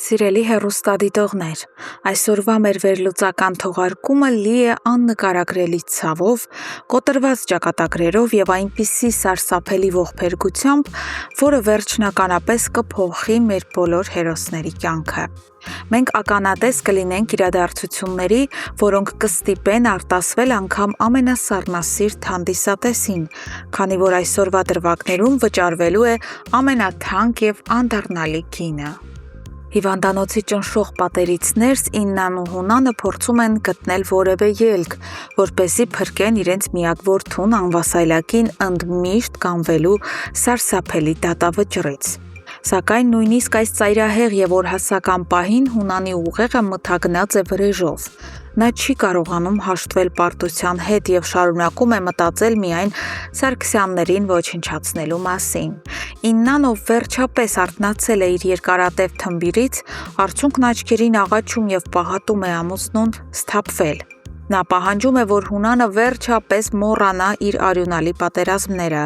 Սիրելի հեռուստադիտողներ, այսօրվա մեր վերլուծական թողարկումը լի է աննկարագրելի ցավով, կոտրված ճակատագրերով եւ այնպիսի սարսափելի ողբերգությամբ, որը վերջնականապես կփոխի մեր բոլոր հերոսների կյանքը։ Մենք ականատես կլինենք իրադարձությունների, որոնք կստիպեն արտասվել անգամ ամենասառնասիրտ հանդիսատեսին, քանի որ այսօրվա դրվագներում վճարվելու է ամենաթանկ եւ անդառնալի գինը։ Հիվանդանոցի ճնշող պատերից ներս Իննան ու Հունանը փորձում են գտնել որևէ ելք, որպեսզի փրկեն իրենց միակ որդուն անվասայլակին ընդմիշտ կանվելու սարսափելի դատավճռից։ Սակայն նույնիսկ այս ծայրահեղ եւ օրհասական պահին Հունանի ուղեղը մթագնած է վրեժով։ Նա չի կարողանում հաշտվել պարտության հետ եւ շարունակում է մտածել միայն Սարգսյաններին ոչնչացնելու մասին։ Իննան, ով վերջապես արթնացել է իր երկարատև թմբիրից, արցունքն աչքերին աղաչում եւ պահատում է ամուսնուն սթափվել։ Նա պահանջում է, որ Հունանը վերջապես մոռանա իր արյունալի պատերազմները,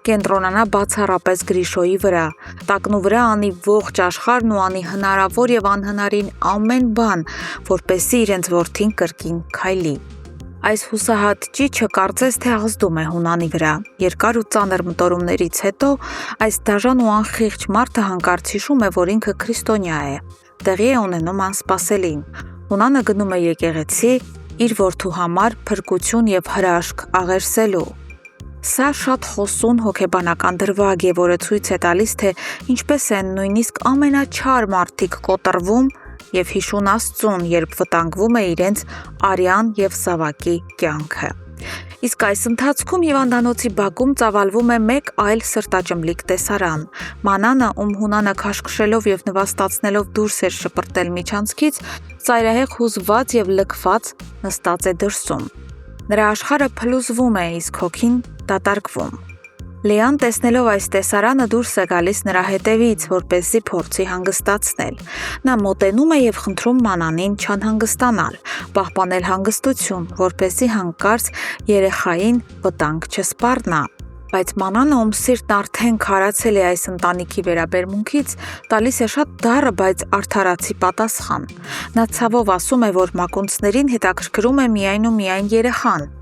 կենտրոնանա բացառապես Գրիշոյի վրա, տակնու վրա անի ողջ աշխարհն ու անի հնարավոր եւ անհնարին ամեն բան, որպեսզի իրենց որդին կրկին քայլի։ Այս հուսահատ ճիչը կարծես թե ազդում է Հունանի վրա։ Երկար ու ծանր մտորումներից հետո այս դաժան ու անխիղճ մարդը հանկարծ հիշում է, որ ինքը քրիստոնյա է։ Տեղի է ունենում անսպասելին։ Հունանը գնում է եկեղեցի իր որդու համար փրկություն եւ հրաշք աղերսելու։ Սա շատ խոսուն հոգեբանական դրվագ է, որը ցույց է տալիս, թե ինչպես են նույնիսկ ամենաչար մարդիկ կոտրվում եւ հիշուն Աստծուն, երբ վտանգվում է իրենց արյան եւ զավակի կյանքը։ Իսկ այս ընթացքում հիվանդանոցի բակում ծավալվում է մեկ այլ սրտաճմլիկ տեսարան։ Մանանը, ում Հունանը քաշքշելով եւ նվաստացնելով դուրս էր շպրտել միջանցքից, ծայրահեղ հուզված եւ լքված նստած է դրսում։ Նրա աշխարհը փլուզվում է, իսկ հոգին դատարկվում։ Լեան, տեսնելով այս տեսարանը, դուրս է գալիս նրա հետևից, որպեսզի փորձի հանգստացնել։ Նա մոտենում է եւ խնդրում Մանանին չանհանգստանալ, պահպանել հանգստություն, որպեսզի հանկարծ երեխային վտանգ չսպառնա։ Բայց Մանանը, ում սիրտն արդեն քարացել է այս ընտանիքի վերաբերմունքից, տալիս է շատ դառը, բայց արդարացի պատասխան։ Նա ցավով ասում է, որ մակունցներին հետաքրքրում է միայն ու միայն երեխան։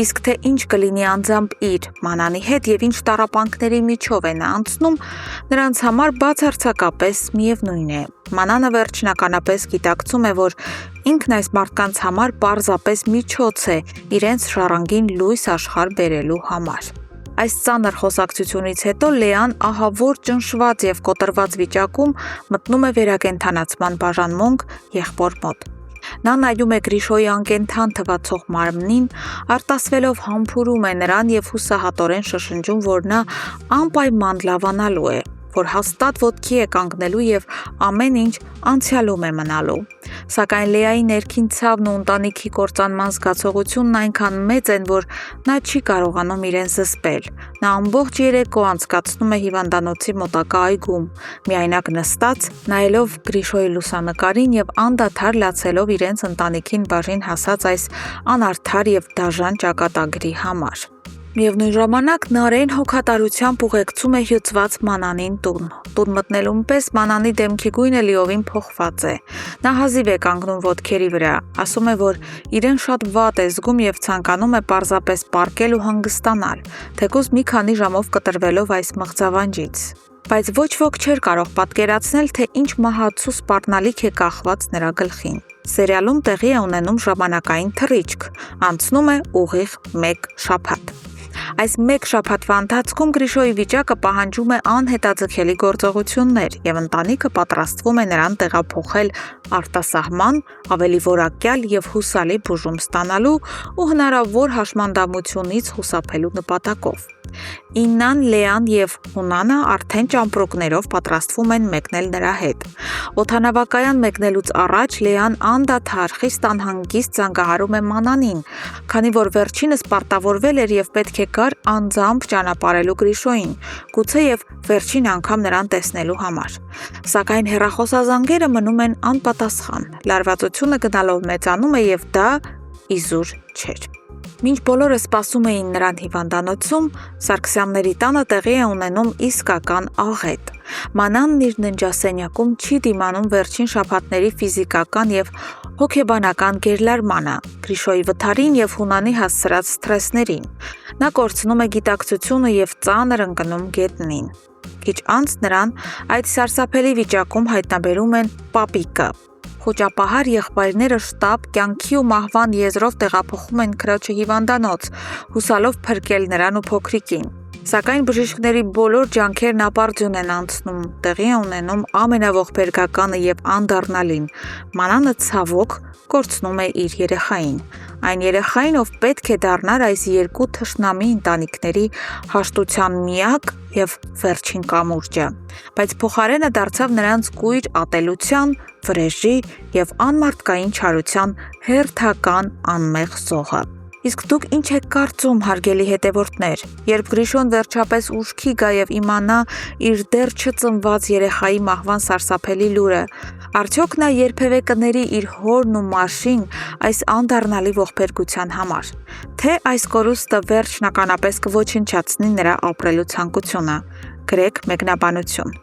Իսկ թե ինչ կլինի անձամբ իր Մանանի հետ եւ ինչ տառապանքների միջով է նա անցնում, նրանց համար բացարձակապես միևնույն է։ Մանանը վերջնականապես գիտակցում է, որ ինքն այս մարդկանց համար պարզապես միջոց է իրենց շարանգին լույս աշխարհ բերելու համար։ Այս ծանր խոսակցությունից հետո Լեան ահավոր ճնշված եւ կոտրված վիճակում մտնում է վերակենդանացման բաժանմունք եղբոր մոտ։ Նա նայում է Գրիշոյի անկենդան թվացող մարմնին, արտասվելով համբուրում է նրան եւ հուսահատորեն շշնջում, որ նա անպայման լավանալու է, որ հաստատ ոտքի է կանգնելու եւ ամեն ինչ անցյալում է մնալու։ Սակայն Լեայի ներքին ցավն ու ընտանիքի կործանման զգացողությունն այնքան մեծ են, որ նա չի կարողանում իրեն զսպել։ Նա ամբողջ երեկո անցկացնում է հիվանդանոցի մոտակա այգում, միայնակ նստած, նայելով Գրիշոյի լուսանկարին եւ անդադար լացելով իրենց ընտանիքին բաժին հասած այս անարդար եւ դաժան ճակատագրի համար։ Միևնույն ժամանակ Նարէն հոգատարությամբ ուղեկցում է հյուծված Մանանին տուն։ Տուն մտնելուն պես Մանանի դեմքի գույնը լիովին փոխված է։ Նա հազիվ է կանգնում ոտքերի վրա, ասում է, որ իրեն շատ վատ է զգում եւ ցանկանում է պարզապես պառկել ու հանգստանալ, թեկուզ մի քանի ժամով կտրվելով այս մղձավանջից։ Բայց ոչ ոք չէր կարող պատկերացնել, թե ինչ մահացու սպառնալիք է կախված նրա գլխին։ Սերիալում տեղի է ունենում ժամանակային թռիչք, անցնում է ուղիղ 1 շաբաթ։ Այս մեկ շաբաթվա ընթացքում Գրիշոյի վիճակը պահանջում է անհետաձգելի գործողություններ եւ ընտանիքը պատրաստվում է նրան տեղափոխել արտասահման, ավելի որակյալ եւ հուսալի բուժում ստանալու ու հնարավոր հաշմանդամությունից խուսափելու նպատակով։ Իննան, Լեան եւ Հունանը արդեն ճամպրուկներով պատրաստվում են մեկնել նրա հետ։ Օդանավակայան մեկնելուց առաջ Լեան անդադար խիստ անհանգիստ զանգահարում է Մանանին, քանի որ վերջինս պարտավորվել էր եւ պետք է գար անձամբ ճանապարհելու Գրիշոյին, գուցեև վերջին անգամ նրան տեսնելու համար։ Սակայն հեռախոսազանգերը մնում են անպատասխան։ Լարվածությունը գնալով մեծանում է եւ դա իզուր չէր։ Մինչ բոլորը սպասում էին նրան հիվանդանոցում, Սարգսյանների տանը տեղի է ունենում իսկական աղետ։ Մանանն իր ննջասենյակում չի դիմանում վերջին շաբաթների ֆիզիկական եւ հոգեբանական գերլարմանը, Գրիշոյի վթարին եւ Հունանի հասցրած սթրեսներին։ Նա կորցնում է գիտակցությունը եւ ծանր ընկնում գետնին։ Քիչ անց նրան այդ սարսափելի վիճակում հայտնաբերում են պապիկը։ Խոճապահար եղբայրները շտապ կյանքի ու մահվան եզրով տեղափոխում են քրոջը հիվանդանոց, հուսալով փրկել նրան ու փոքրիկին։ Սակայն բժիշկների բոլոր ջանքերն ապարդյուն են անցնում, տեղի է ունենում ամենաողբերգականը եւ անդառնալին։ Մանանը ցավոք կորցնում է իր երեխային։ Այն երեխային, ով պետք է դառնար այս երկու թշնամի ընտանիքների հաշտության միակ եւ վերջին կամուրջը, բայց փոխարենը դարձավ նրանց կույր ատելության, վրեժի եւ անմարդկային չարության հերթական անմեղ զոհը։ Իսկ դուք ինչ եք կարծում, հարգելի հետևորդներ, երբ Գրիշոն վերջապես ուշքի գա եւ իմանա իր դեռ չծնված երեխայի մահվան սարսափելի լուրը, արդյոք նա երբևէ կների իր հորն ու Մաշին այս անդառնալի ողբերգության համար, թե այս կորուստը վերջնականապես կոչնչացնի նրա ապրելու ցանկությունը։ Գրեք մեկնաբանություն։